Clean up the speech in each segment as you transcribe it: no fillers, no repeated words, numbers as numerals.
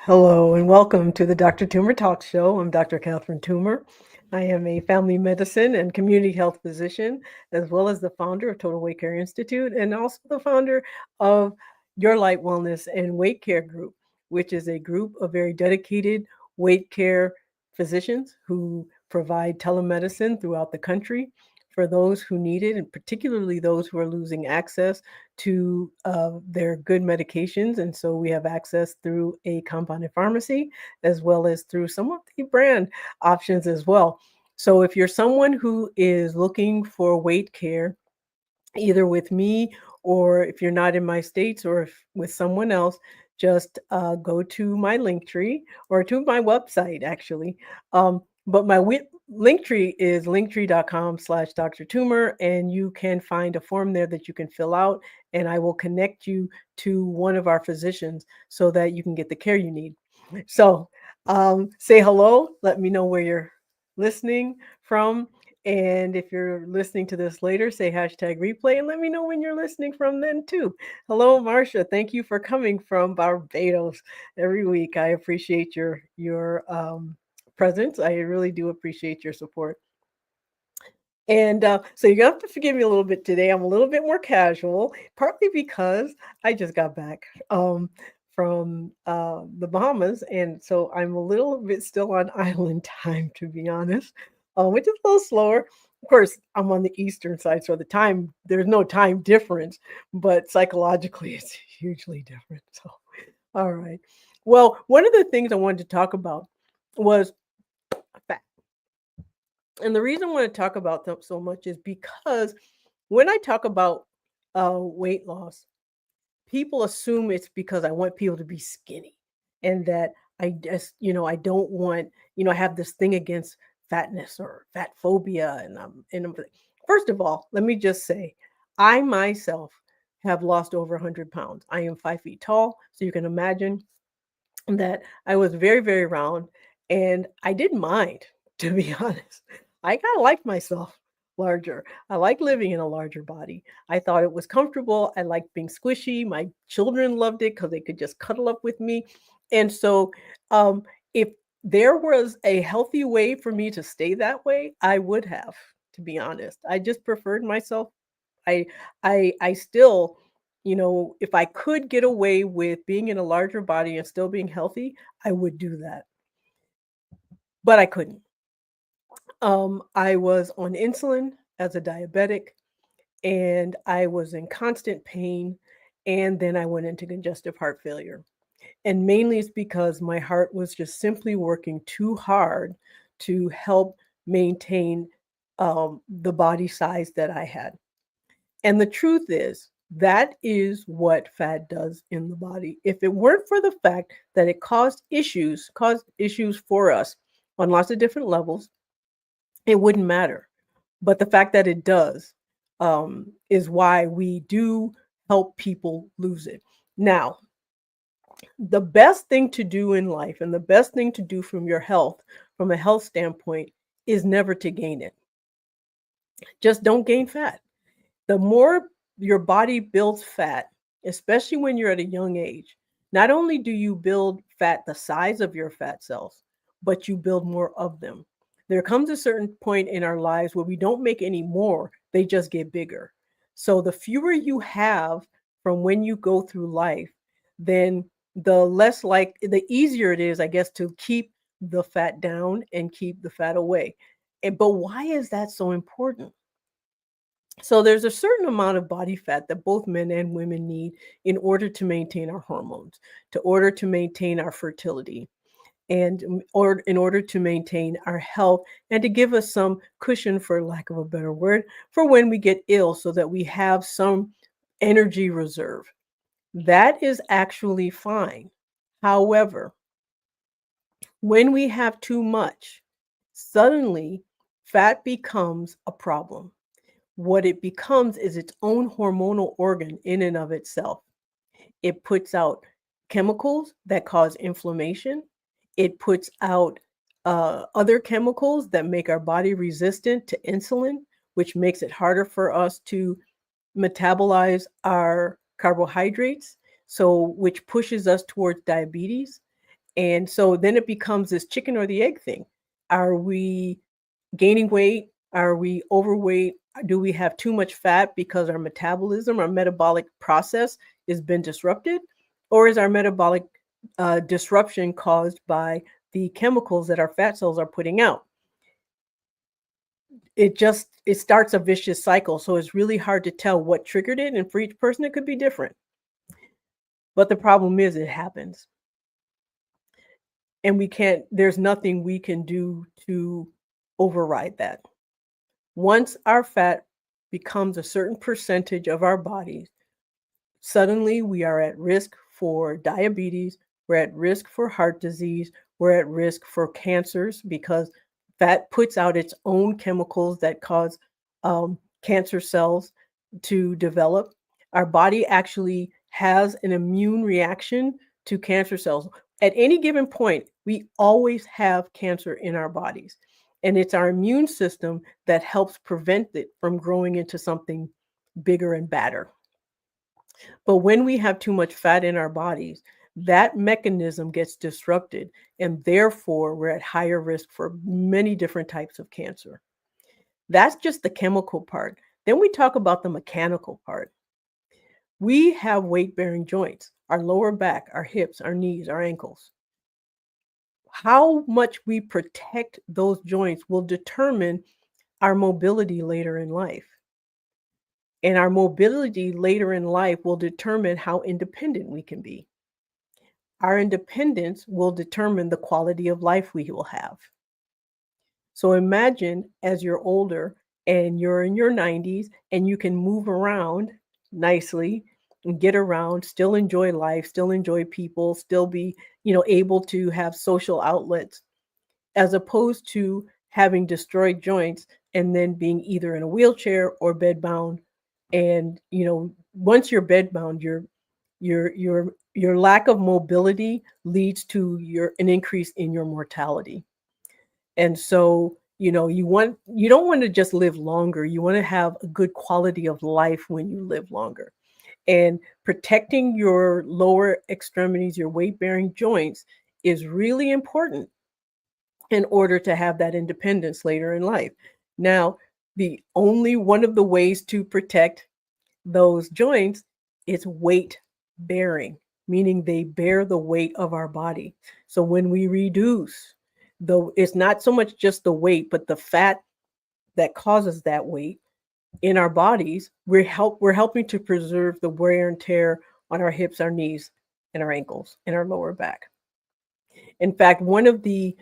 Hello, and welcome to the Dr. Toomer Talk Show. I'm Dr. Catherine Toomer. I am a family medicine and community health physician, as well as the founder of Total Weight Care Institute, and also the founder of Your Light Wellness and Weight Care Group, which is a group of very dedicated weight care physicians who provide telemedicine throughout the country for those who need it, and particularly those who are losing access to their good medications. And so we have access through a compounded pharmacy as well as through some of the brand options as well. So if you're someone who is looking for weight care, either with me or if you're not in my states or if with someone else, just go to my link tree or to my website actually. But my link tree is linktree.com/Dr. Toomer, and you can find a form there that you can fill out, and I will connect you to one of our physicians so that you can get the care you need. So say hello, let me know where you're listening from. And if you're listening to this later, say hashtag replay and let me know when you're listening from then too. Hello, Marcia. Thank you for coming from Barbados every week. I appreciate your presence. I really do appreciate your support. And so you're gonna have to forgive me a little bit today. I'm a little bit more casual, partly because I just got back from the Bahamas, and so I'm a little bit still on island time, to be honest, which is a little slower. Of course, I'm on the eastern side, so there's no time difference, but psychologically, it's hugely different. So, all right. Well, one of the things I wanted to talk about was fat. And the reason I want to talk about them so much is because when I talk about weight loss, people assume it's because I want people to be skinny and that I just, I don't want, I have this thing against fatness or fat phobia. First of all, let me just say, I myself have lost over 100 pounds. I am 5 feet tall. So you can imagine that I was very, very round and I didn't mind, to be honest. I kind of liked myself larger. I like living in a larger body. I thought it was comfortable. I liked being squishy. My children loved it because they could just cuddle up with me. And so, if there was a healthy way for me to stay that way, I would have, to be honest. I just preferred myself. I I still, if I could get away with being in a larger body and still being healthy, I would do that. But I couldn't. I was on insulin as a diabetic and I was in constant pain. And then I went into congestive heart failure. And mainly it's because my heart was just simply working too hard to help maintain the body size that I had. And the truth is, that is what fat does in the body. If it weren't for the fact that it caused issues for us on lots of different levels, it wouldn't matter. But the fact that it does is why we do help people lose it. Now, the best thing to do in life and the best thing to do from your health, from a health standpoint, is never to gain it. Just don't gain fat. The more your body builds fat, especially when you're at a young age, not only do you build fat the size of your fat cells, but you build more of them. There comes a certain point in our lives where we don't make any more, they just get bigger. So the fewer you have from when you go through life, then the easier it is, I guess, to keep the fat down and keep the fat away. But why is that so important? So there's a certain amount of body fat that both men and women need in order to maintain our hormones, to order to maintain our fertility, and or in order to maintain our health and to give us some cushion, for lack of a better word, for when we get ill so that we have some energy reserve. That is actually fine. However, when we have too much, suddenly fat becomes a problem. What it becomes is its own hormonal organ in and of itself. It puts out chemicals that cause inflammation. It puts out other chemicals that make our body resistant to insulin, which makes it harder for us to metabolize our carbohydrates, so which pushes us towards diabetes. And so then it becomes this chicken or the egg thing. Are we gaining weight? Are we overweight? Do we have too much fat because our metabolism, our metabolic process has been disrupted? Or is our metabolic disruption caused by the chemicals that our fat cells are putting out? It starts a vicious cycle. So it's really hard to tell what triggered it. And for each person, it could be different. But the problem is it happens. And there's nothing we can do to override that. Once our fat becomes a certain percentage of our bodies, suddenly we are at risk for diabetes, we're at risk for heart disease, we're at risk for cancers because fat puts out its own chemicals that cause cancer cells to develop. Our body actually has an immune reaction to cancer cells. At any given point, we always have cancer in our bodies. And it's our immune system that helps prevent it from growing into something bigger and badder. But when we have too much fat in our bodies, that mechanism gets disrupted, and therefore we're at higher risk for many different types of cancer. That's just the chemical part. Then we talk about the mechanical part. We have weight-bearing joints, our lower back, our hips, our knees, our ankles. How much we protect those joints will determine our mobility later in life. And our mobility later in life will determine how independent we can be. Our independence will determine the quality of life we will have. So imagine as you're older and you're in your 90s and you can move around nicely and get around, still enjoy life, still enjoy people, still be, able to have social outlets, as opposed to having destroyed joints and then being either in a wheelchair or bedbound. And, once you're bedbound, your lack of mobility leads to an increase in your mortality. And so, you don't want to just live longer. You want to have a good quality of life when you live longer. And protecting your lower extremities, your weight-bearing joints is really important in order to have that independence later in life. Now, the only one of the ways to protect those joints is weight bearing, meaning they bear the weight of our body. So when we reduce, though it's not so much just the weight, but the fat that causes that weight in our bodies, we're helping to preserve the wear and tear on our hips, our knees, and our ankles, and our lower back. In fact, one of the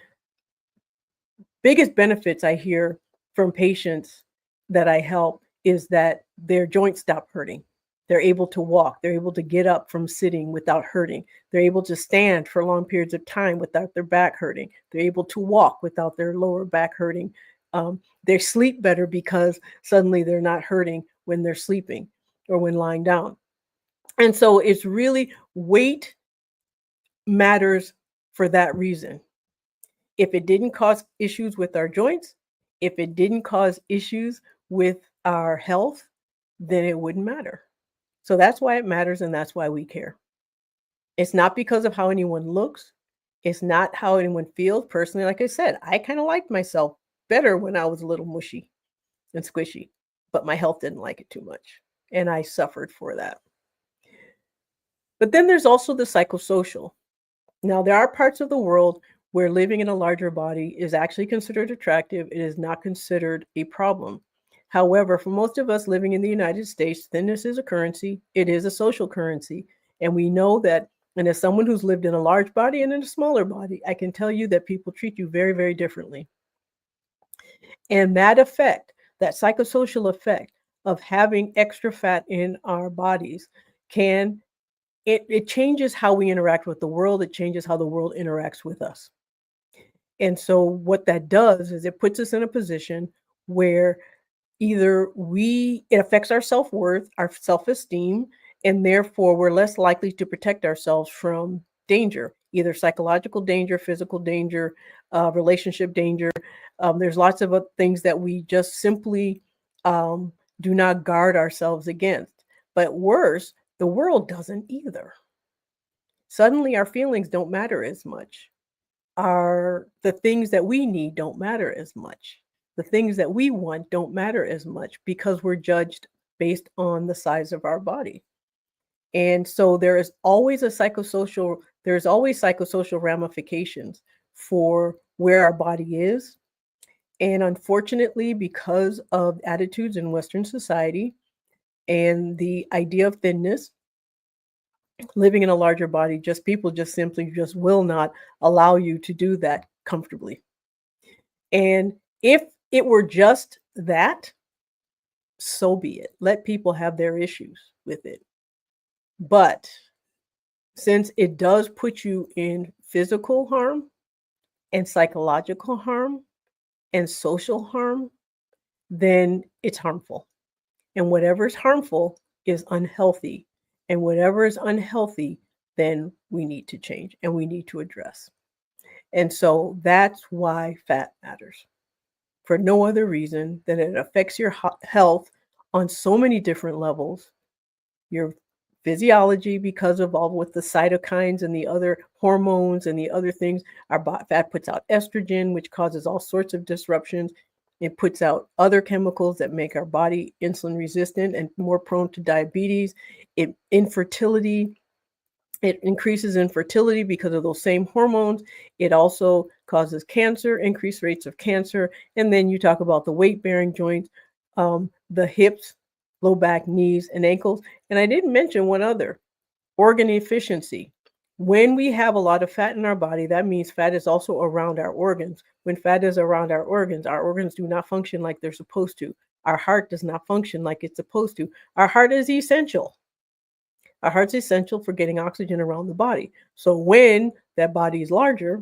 biggest benefits I hear from patients that I help is that their joints stop hurting. They're able to walk. They're able to get up from sitting without hurting. They're able to stand for long periods of time without their back hurting. They're able to walk without their lower back hurting. They sleep better because suddenly they're not hurting when they're sleeping or when lying down. And so it's really weight matters for that reason. If it didn't cause issues with our joints, if it didn't cause issues with our health, then it wouldn't matter. So that's why it matters, and that's why we care. It's not because of how anyone looks. It's not how anyone feels. Personally, like I said, I kind of liked myself better when I was a little mushy and squishy, but my health didn't like it too much, and I suffered for that. But then there's also the psychosocial. Now, there are parts of the world where living in a larger body is actually considered attractive. It is not considered a problem. However, for most of us living in the United States, thinness is a currency. It is a social currency. And we know that, and as someone who's lived in a large body and in a smaller body, I can tell you that people treat you very, very differently. And that effect, that psychosocial effect of having extra fat in our bodies can it changes how we interact with the world. It changes how the world interacts with us. And so what that does is it puts us in a position where either it affects our self-worth, our self-esteem, and therefore we're less likely to protect ourselves from danger, either psychological danger, physical danger, relationship danger. There's lots of things that we just simply um, do not guard ourselves against. But worse, the world doesn't either. Suddenly our feelings don't matter as much. The things that we need don't matter as much. The things that we want don't matter as much because we're judged based on the size of our body. And so there's always psychosocial ramifications for where our body is. And unfortunately, because of attitudes in Western society and the idea of thinness, living in a larger body, people just simply just will not allow you to do that comfortably. And if it were just that, so be it. Let people have their issues with it. But since it does put you in physical harm and psychological harm and social harm, then it's harmful. And whatever is harmful is unhealthy. And whatever is unhealthy, then we need to change and we need to address. And so that's why fat matters, for no other reason than it affects your health on so many different levels. Your physiology, because of all with the cytokines and the other hormones and the other things, fat puts out estrogen, which causes all sorts of disruptions. It puts out other chemicals that make our body insulin resistant and more prone to diabetes. Infertility. It increases infertility because of those same hormones. It also causes cancer, increased rates of cancer. And then you talk about the weight-bearing joints, the hips, low back, knees, and ankles. And I didn't mention one other, organ efficiency. When we have a lot of fat in our body, that means fat is also around our organs. When fat is around our organs do not function like they're supposed to. Our heart does not function like it's supposed to. Our heart is essential. Our heart's essential for getting oxygen around the body. So when that body is larger,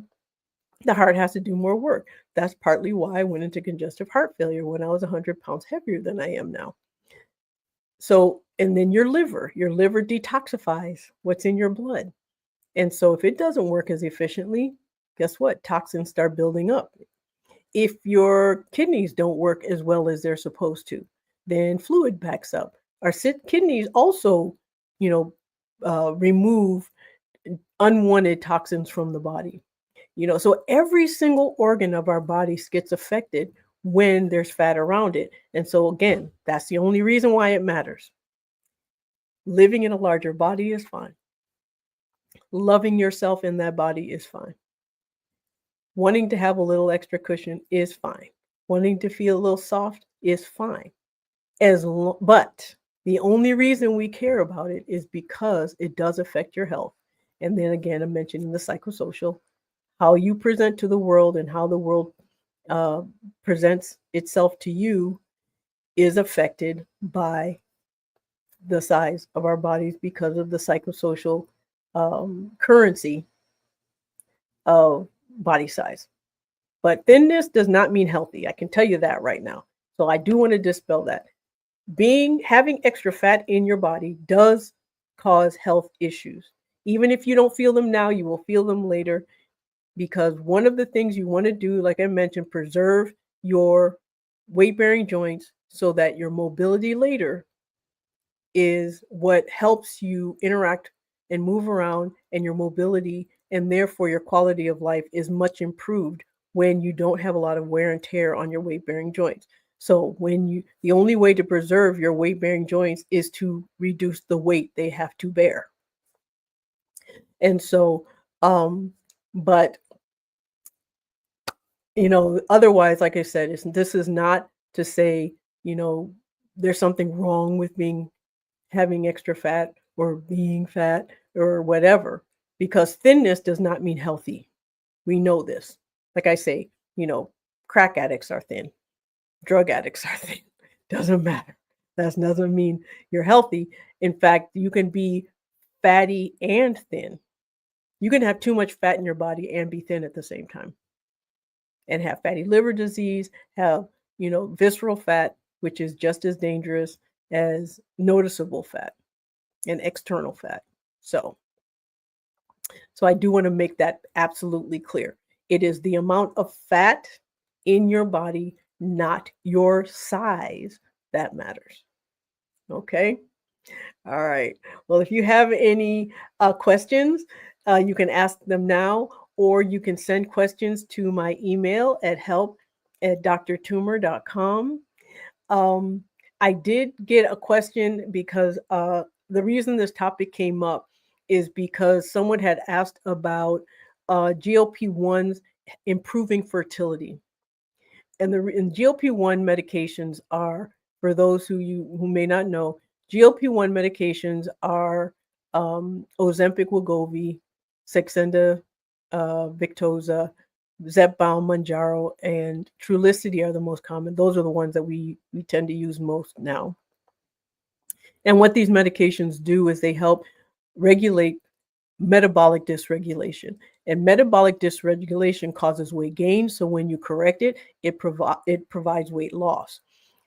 the heart has to do more work. That's partly why I went into congestive heart failure when I was 100 pounds heavier than I am now. So, and then your liver detoxifies what's in your blood. And so if it doesn't work as efficiently, guess what? Toxins start building up. If your kidneys don't work as well as they're supposed to, then fluid backs up. Our kidneys also, remove unwanted toxins from the body. So every single organ of our body gets affected when there's fat around it. And so again, that's the only reason why it matters. Living in a larger body is fine. Loving yourself in that body is fine. Wanting to have a little extra cushion is fine. Wanting to feel a little soft is fine. But the only reason we care about it is because it does affect your health. And then again, I'm mentioning the psychosocial, how you present to the world and how the world presents itself to you is affected by the size of our bodies because of the psychosocial currency of body size. But thinness does not mean healthy. I can tell you that right now. So I do want to dispel that. Having extra fat in your body does cause health issues. Even if you don't feel them now, you will feel them later, because one of the things you want to do, like I mentioned, preserve your weight-bearing joints so that your mobility later is what helps you interact and move around, and your mobility and therefore your quality of life is much improved when you don't have a lot of wear and tear on your weight-bearing joints. So the only way to preserve your weight-bearing joints is to reduce the weight they have to bear. And so, but otherwise, like I said, this is not to say, there's something wrong with having extra fat or being fat or whatever, because thinness does not mean healthy. We know this. Like I say, crack addicts are thin. Drug addicts are thin. Doesn't matter. That doesn't mean you're healthy. In fact, you can be fatty and thin. You can have too much fat in your body and be thin at the same time, and have fatty liver disease, have, visceral fat, which is just as dangerous as noticeable fat and external fat. So I do want to make that absolutely clear. It is the amount of fat in your body, not your size, that matters. Okay? All right. Well, if you have any questions, you can ask them now, or you can send questions to my email at help@drtumor.com. Um, I did get a question because the reason this topic came up is because someone had asked about GLP-1s improving fertility. And GLP-1 medications are, for those who may not know, GLP-1 medications are Ozempic, Wegovy, Saxenda, Victoza, Zepbound, Mounjaro, and Trulicity are the most common. Those are the ones that we tend to use most now. And what these medications do is they help regulate metabolic dysregulation. And metabolic dysregulation causes weight gain. So when you correct it, it provides weight loss.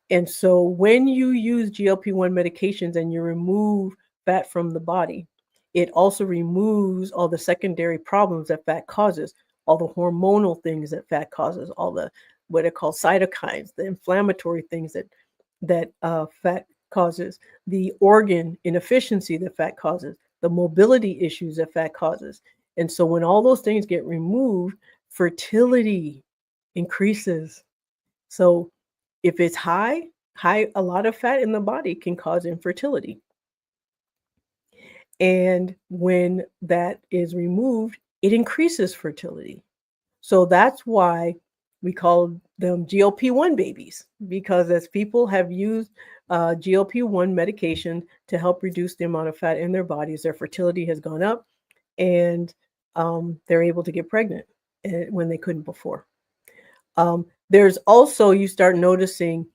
And so when you use GLP-1 medications and you remove fat from the body, it also removes all the secondary problems that fat causes, all the hormonal things that fat causes, all the what are called cytokines, the inflammatory things that fat causes, the organ inefficiency that fat causes, the mobility issues that fat causes. And so when all those things get removed, fertility increases. So if it's high, a lot of fat in the body can cause infertility. And when that is removed, it increases fertility. So that's why we call them GLP-1 babies, because as people have used GLP-1 medication to help reduce the amount of fat in their bodies, their fertility has gone up, and they're able to get pregnant when they couldn't before. There's also, you start noticing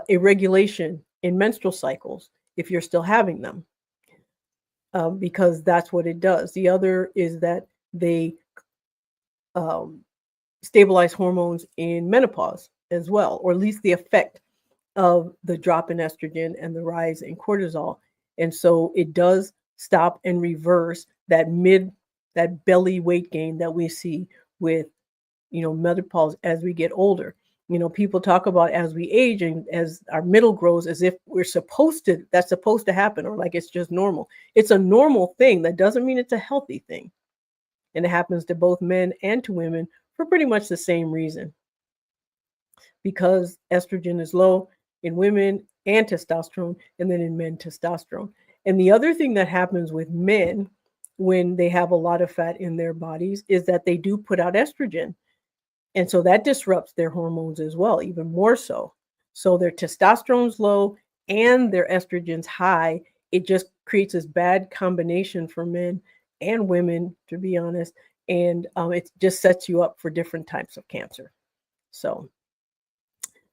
irregulation in menstrual cycles if you're still having them, because that's what it does. The other is that they stabilize hormones in menopause as well, or at least the effect of the drop in estrogen and the rise in cortisol. And so it does stop and reverse that belly weight gain that we see with, menopause as we get older. People talk about as we age and as our middle grows as if that's supposed to happen, or like it's just normal. It's a normal thing. That doesn't mean it's a healthy thing. And it happens to both men and to women for pretty much the same reason. Because estrogen is low in women and testosterone, and then in men, testosterone. And the other thing that happens with men when they have a lot of fat in their bodies is that they do put out estrogen. And so that disrupts their hormones as well, even more so. So their testosterone's low and their estrogen's high. It just creates this bad combination for men and women, to be honest. And it just sets you up for different types of cancer. So,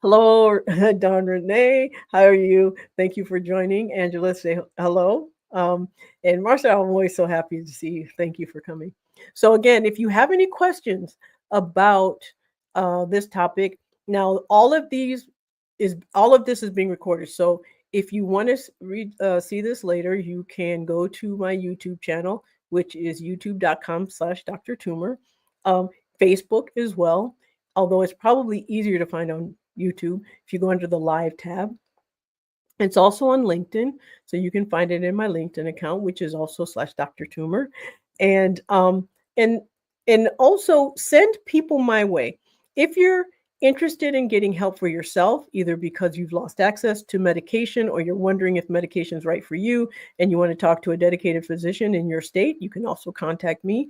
hello, Don Renee. How are you? Thank you for joining. Angela, say hello. And Marcia, I'm always so happy to see you. Thank you for coming. So again, if you have any questions about this topic, now all of this is being recorded. So if you want to see this later, you can go to my YouTube channel, which is youtube.com/Dr. Tumor. Facebook as well, although it's probably easier to find on YouTube if you go under the live tab. It's also on LinkedIn, so you can find it in my LinkedIn account, which is also /Dr. Tumor. And also send people my way. If you're interested in getting help for yourself, either because you've lost access to medication or you're wondering if medication is right for you and you want to talk to a dedicated physician in your state, you can also contact me,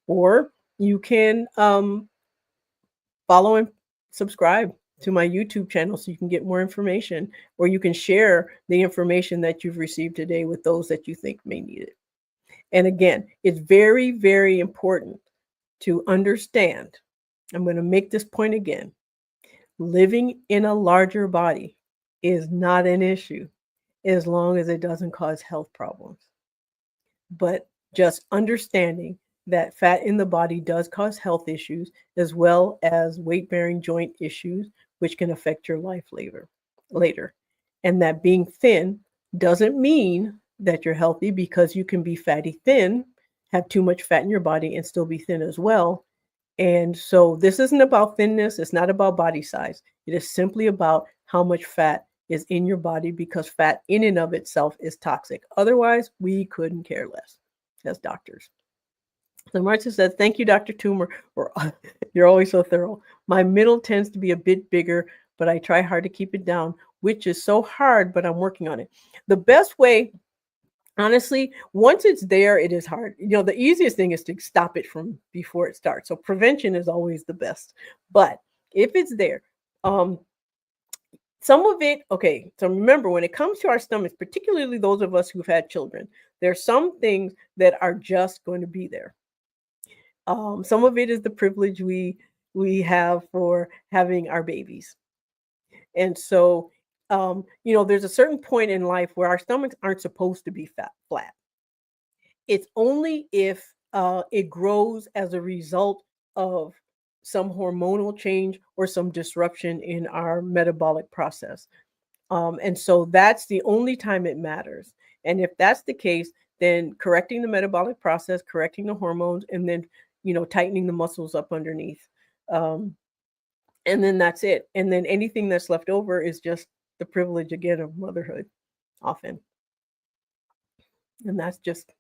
or you can follow and subscribe to my YouTube channel so you can get more information, or you can share the information that you've received today with those that you think may need it. And again, it's very, very important to understand, I'm going to make this point again, living in a larger body is not an issue as long as it doesn't cause health problems. but just understanding that fat in the body does cause health issues as well as weight-bearing joint issues, which can affect your life later. And that being thin doesn't mean that you're healthy, because you can be fatty thin, have too much fat in your body, and still be thin as well. And so this isn't about thinness, it's not about body size. It is simply about how much fat is in your body, because fat in and of itself is toxic. Otherwise, we couldn't care less as doctors. So Marcia says, thank you, Dr. Toomer. You're always so thorough. My middle tends to be a bit bigger, but I try hard to keep it down, which is so hard, but I'm working on it. The best way, honestly, once it's there, it is hard. The easiest thing is to stop it from before it starts. So prevention is always the best. But if it's there, some of it, okay, so remember, when it comes to our stomachs, particularly those of us who've had children, there's some things that are just going to be there. Some of it is the privilege we have for having our babies. And so, there's a certain point in life where our stomachs aren't supposed to be flat. It's only if it grows as a result of some hormonal change or some disruption in our metabolic process. And so that's the only time it matters. And if that's the case, then correcting the metabolic process, correcting the hormones, and then, tightening the muscles up underneath. And then that's it. And then anything that's left over is just the privilege again of motherhood, often. And that's just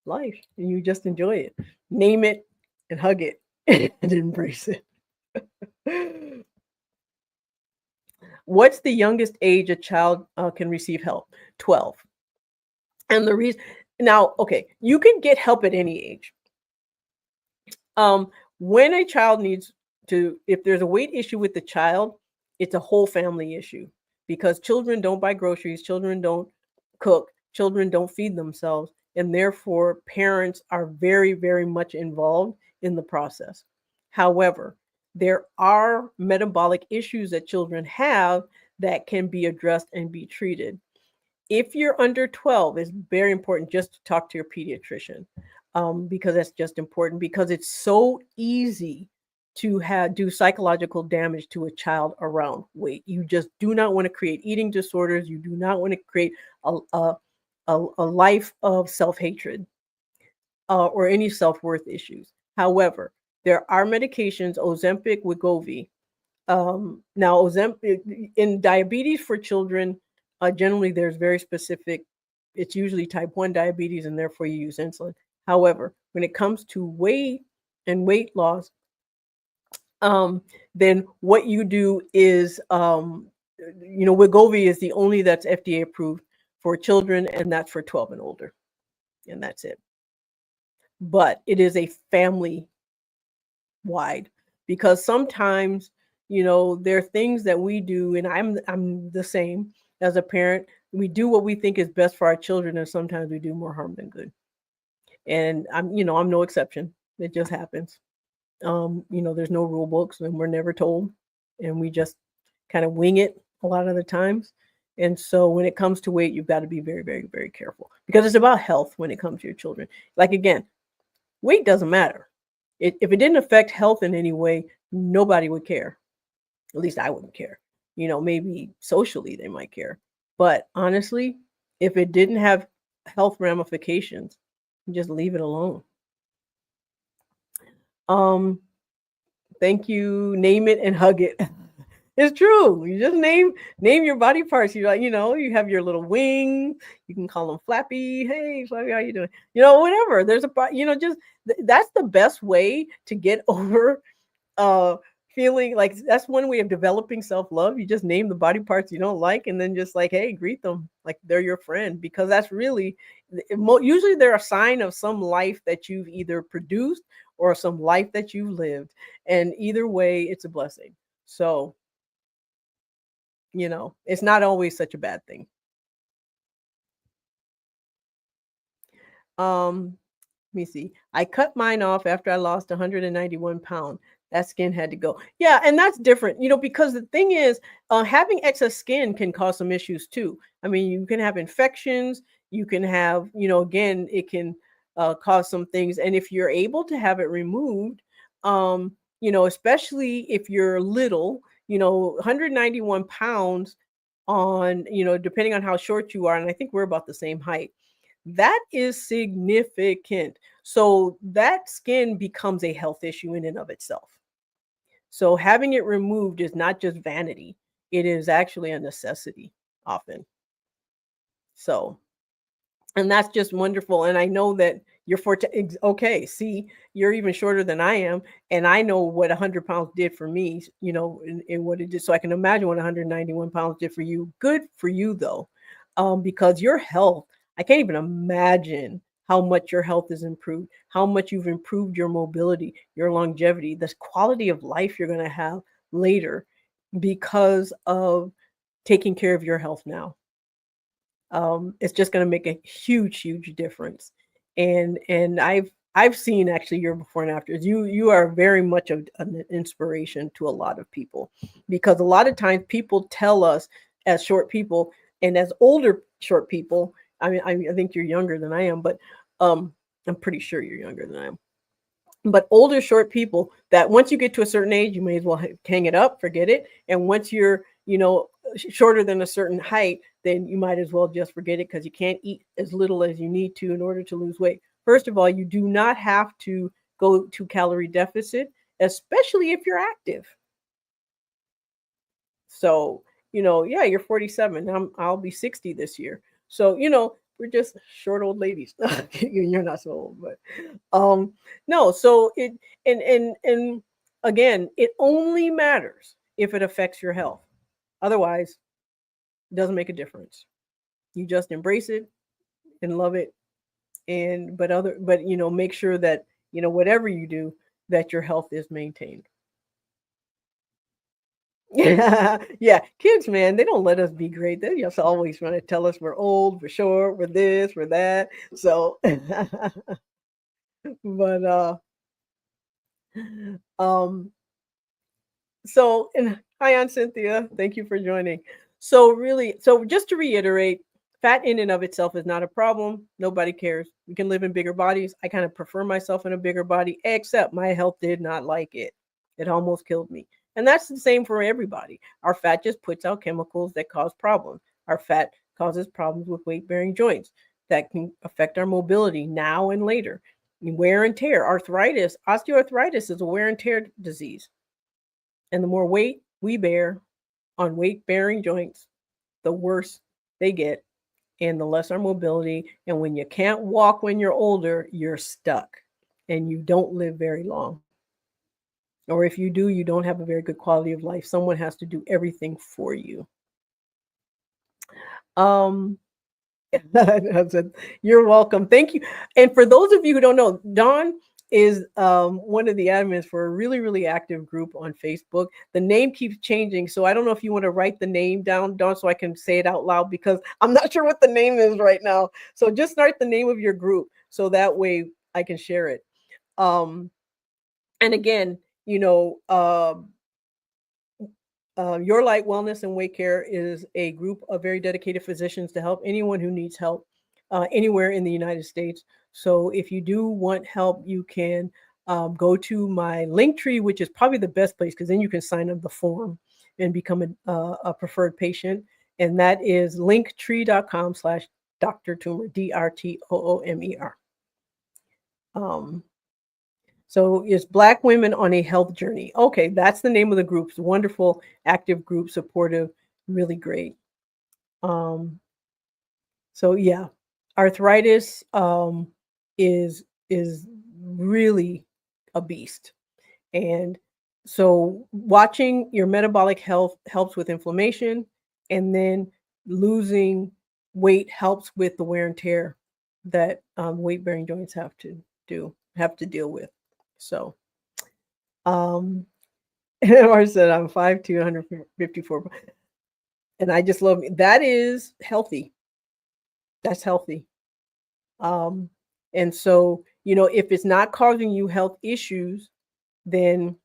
life. And you just enjoy it. Name it and hug it and embrace it. What's the youngest age a child can receive help? 12. And the reason now, okay, you can get help at any age. When a child needs to, if there's a weight issue with the child, it's a whole family issue, because children don't buy groceries, children don't cook, children don't feed themselves, and therefore parents are very, very much involved in the process. However, there are metabolic issues that children have that can be addressed and be treated. If you're under 12, it's very important just to talk to your pediatrician, because that's just important, because it's so easy to do psychological damage to a child around weight. You just do not want to create eating disorders. You do not want to create a life of self-hatred or any self-worth issues. However, there are medications, Ozempic, Wegovy. Now, Ozempic in diabetes for children, generally there's very specific, it's usually type 1 diabetes, and therefore you use insulin. However, when it comes to weight and weight loss, then what you do is, Wegovy is the only that's FDA approved for children, and that's for 12 and older, and that's it. But it is a family wide, because sometimes, there are things that we do, and I'm the same as a parent. We do what we think is best for our children, and sometimes we do more harm than good. And I'm no exception. It just happens. There's no rule books, and we're never told, and we just kind of wing it a lot of the times. And so when it comes to weight, you've got to be very, very, very careful, because it's about health when it comes to your children. Like, again, weight doesn't matter. If it didn't affect health in any way, nobody would care. At least I wouldn't care. Maybe socially they might care. But honestly, if it didn't have health ramifications, just leave it alone. Thank you. Name it and hug it. It's true. You just name your body parts. You're like, you have your little wing. You can call them Flappy. Hey, Flappy, how you doing? Whatever. There's just that's the best way to get over feeling like, that's one way of developing self-love. You just name the body parts you don't like, and then just like, hey, greet them like they're your friend, because that's really usually they're a sign of some life that you've either produced or some life that you've lived, and either way it's a blessing. So it's not always such a bad thing. Let me see. I cut mine off after I lost 191 pounds. That skin had to go. Yeah, and that's different, because the thing is, having excess skin can cause some issues too. I mean, you can have infections. You can have, again, it can cause some things. And if you're able to have it removed, especially if you're little, 191 pounds on, depending on how short you are, and I think we're about the same height, that is significant. So that skin becomes a health issue in and of itself. So having it removed is not just vanity, it is actually a necessity often. So, and that's just wonderful. And I know that you're okay. See, you're even shorter than I am, and I know what 100 pounds did for me. And what it did. So I can imagine what 191 pounds did for you. Good for you though, because your health. I can't even imagine how much your health is improved, how much you've improved your mobility, your longevity, this quality of life you're going to have later because of taking care of your health now. It's just going to make a huge difference. And I've seen actually your before and afters. You are very much of an inspiration to a lot of people, because a lot of times people tell us as short people and as older short people. I mean, I think you're younger than I am, but I'm pretty sure you're younger than I am. But older short people, that once you get to a certain age, you may as well hang it up, forget it. And once you're, shorter than a certain height, then you might as well just forget it, because you can't eat as little as you need to in order to lose weight. First of all, you do not have to go to calorie deficit, especially if you're active. So, yeah, you're 47. I'll be 60 this year. So, we're just short old ladies. You're not so old, but no. So and again, it only matters if it affects your health. Otherwise, it doesn't make a difference. You just embrace it and love it, but make sure that whatever you do, that your health is maintained. Yeah, kids, man, they don't let us be great. They just always trying to tell us we're old, we're short, we're this, we're that. So, but um, and hi, Aunt Cynthia. Thank you for joining. So just to reiterate, fat in and of itself is not a problem. Nobody cares. We can live in bigger bodies. I kind of prefer myself in a bigger body, except my health did not like it. It almost killed me. And that's the same for everybody. Our fat just puts out chemicals that cause problems. Our fat causes problems with weight-bearing joints that can affect our mobility now and later. Wear and tear, arthritis, osteoarthritis is a wear and tear disease. And the more weight we bear on weight-bearing joints, the worse they get and the less our mobility. And when you can't walk when you're older, you're stuck and you don't live very long. Or if you do, you don't have a very good quality of life. Someone has to do everything for you. You're welcome. Thank you. And for those of you who don't know, Dawn is one of the admins for a really active group on Facebook. The name keeps changing, so I don't know if you want to write the name down, Dawn, so I can say it out loud, because I'm not sure what the name is right now. So just start the name of your group, so that way I can share it. And again, Your Light Wellness and Weight Care is a group of very dedicated physicians to help anyone who needs help anywhere in the United States. So if you do want help, you can go to my Linktree, which is probably the best place, because then you can sign up the form and become a preferred patient. And that is linktree.com/Dr. Toomer, DrToomer. So it's Black Women on a Health Journey. Okay, that's the name of the group. It's a wonderful, active group, supportive, really great. So yeah, arthritis is really a beast. And so watching your metabolic health helps with inflammation, and then losing weight helps with the wear and tear that weight-bearing joints have to deal with. So, Or said I'm 5'2", 154, and I just love that is healthy. That's healthy. And so, if it's not causing you health issues, then,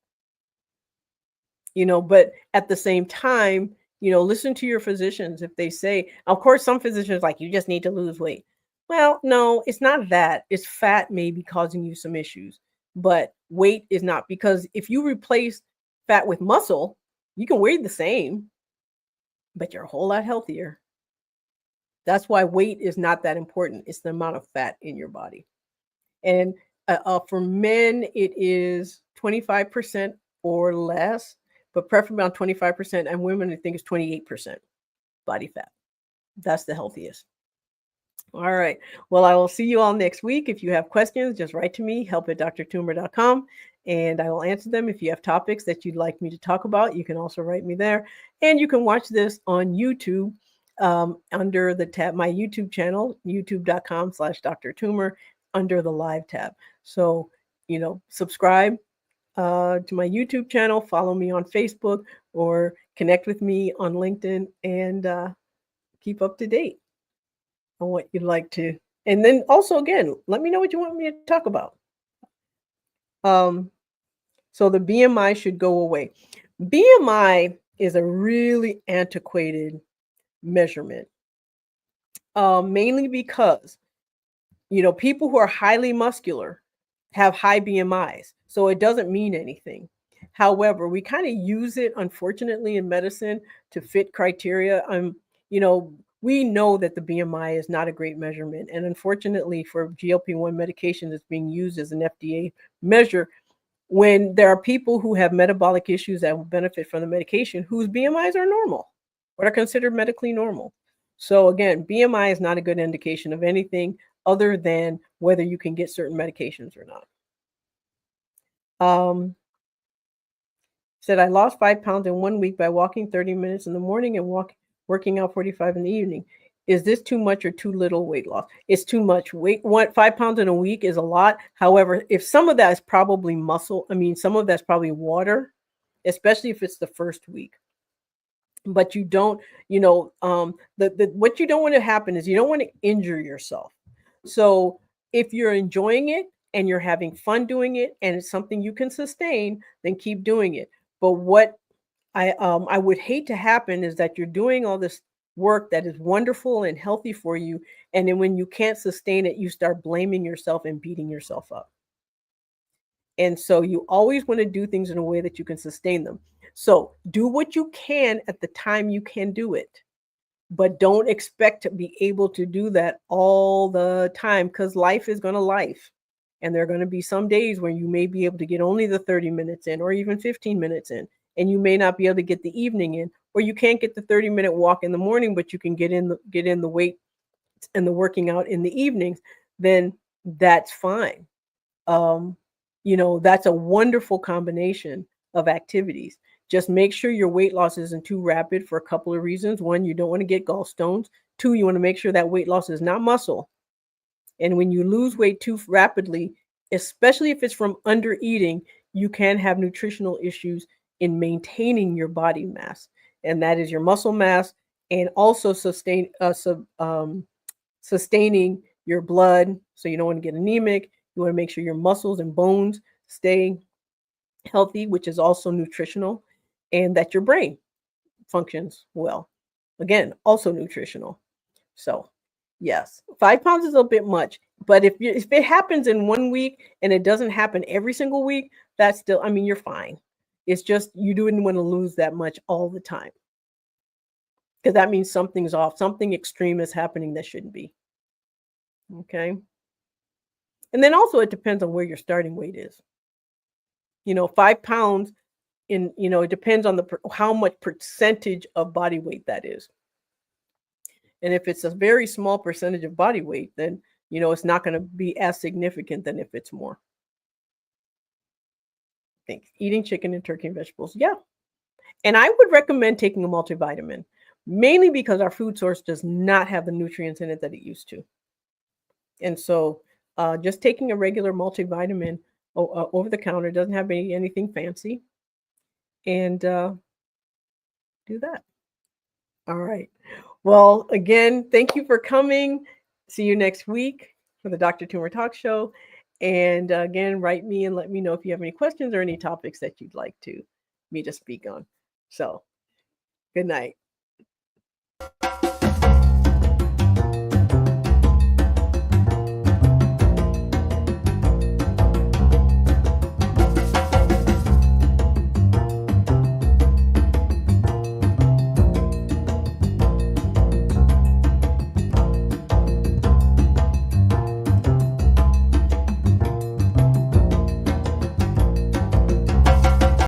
but at the same time, listen to your physicians. If they say, of course, some physicians like, you just need to lose weight. Well, no, it's not that. It's fat maybe causing you some issues, but weight is not, because if you replace fat with muscle, you can weigh the same, but you're a whole lot healthier. That's why weight is not that important. It's the amount of fat in your body. And for men, it is 25% or less, but preferably around 25%. And women, I think, is 28% body fat. That's the healthiest. All right. Well, I will see you all next week. If you have questions, just write to me, help@drtumor.com, and I will answer them. If you have topics that you'd like me to talk about, you can also write me there. And you can watch this on YouTube under the tab, my YouTube channel, youtube.com/Dr. Tumor, under the live tab. So, subscribe to my YouTube channel, follow me on Facebook, or connect with me on LinkedIn, and keep up to date on what you'd like to. And then also, again, let me know what you want me to talk about. So the BMI should go away. BMI is a really antiquated measurement, mainly because, people who are highly muscular have high BMIs. So it doesn't mean anything. However, we kind of use it, unfortunately, in medicine to fit criteria. We know that the BMI is not a great measurement. And unfortunately, for GLP-1 medication that's being used as an FDA measure, when there are people who have metabolic issues that will benefit from the medication whose BMIs are normal or are considered medically normal. So again, BMI is not a good indication of anything other than whether you can get certain medications or not. Said, I lost 5 pounds in 1 week by walking 30 minutes in the morning and working out 45 in the evening. Is this too much or too little weight loss? It's too much. 5 pounds in a week is a lot. However, if some of that is probably muscle, some of that's probably water, especially if it's the first week. But you don't, what you don't want to happen is you don't want to injure yourself. So if you're enjoying it and you're having fun doing it and it's something you can sustain, then keep doing it. But what I would hate to happen is that you're doing all this work that is wonderful and healthy for you, and then when you can't sustain it, you start blaming yourself and beating yourself up. And so you always want to do things in a way that you can sustain them. So do what you can at the time you can do it, but don't expect to be able to do that all the time, because life is going to life. And there are going to be some days where you may be able to get only the 30 minutes in or even 15 minutes in, and you may not be able to get the evening in, or you can't get the 30-minute walk in the morning, but you can get in the weight and the working out in the evenings. Then that's fine. That's a wonderful combination of activities. Just make sure your weight loss isn't too rapid for a couple of reasons. One, you don't want to get gallstones. Two, you want to make sure that weight loss is not muscle. And when you lose weight too rapidly, especially if it's from under eating, you can have nutritional issues in maintaining your body mass. And that is your muscle mass, and also sustaining your blood. So you don't want to get anemic. You want to make sure your muscles and bones stay healthy, which is also nutritional, and that your brain functions well. Again, also nutritional. So yes, 5 pounds is a bit much, but if it happens in 1 week and it doesn't happen every single week, that's still, you're fine. It's just you didn't want to lose that much all the time, because that means something's off. Something extreme is happening that shouldn't be. Okay. And then also it depends on where your starting weight is. 5 pounds it depends on how much percentage of body weight that is. And if it's a very small percentage of body weight, then, it's not going to be as significant than if it's more. Thanks. Eating chicken and turkey and vegetables. Yeah. And I would recommend taking a multivitamin, mainly because our food source does not have the nutrients in it that it used to. And so just taking a regular multivitamin over the counter, doesn't have anything fancy, and do that. All right. Well, again, thank you for coming. See you next week for the Dr. Tumor Talk Show. And again, write me and let me know if you have any questions or any topics that you'd like me to speak on. So, good night.